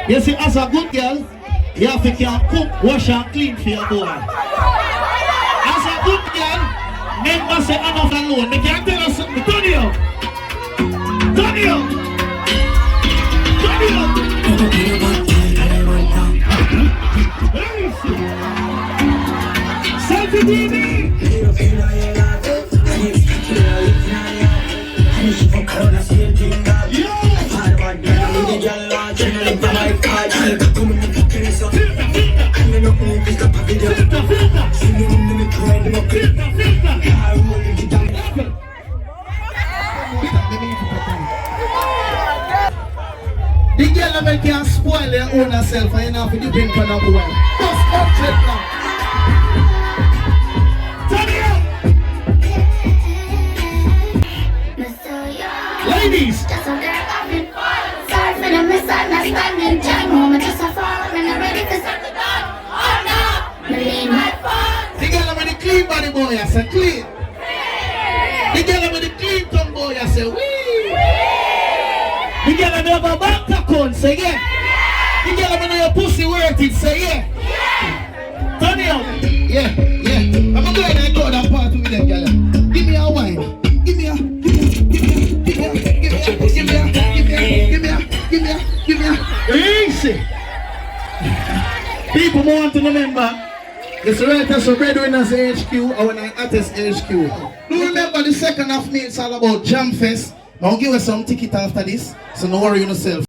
You see, as a good girl, you have to can cook, wash and clean for your boy. As a good girl, never say enough alone. They can't tell us something. Turn it up. Turn it up. Turn it up. Selfi TV. The girl never can spoil their own herself and you have to depend on the boy. Just upset now. Turn it up! Ladies! Just a girl having fun. Sorry for the misunderstanding. Jam moment just a fall and I'm ready to set the dog. Oh no! Believe my fun. The girl with the clean body boy, I say clean. The girl with the clean tongue boy, I say wee. The girl that have a bank account, say yeah. The girl that your pussy worth it, say yeah. Turn it up. Yeah, yeah. I'm going to go that part with them, girl. Give me a wine. Give me a. Easy. People want to remember. It's right as a breadwinners HQ or when I artist HQ. Do remember the second half me, it's all about Jam Fest. I'll give you some ticket after this, so no worry yourself.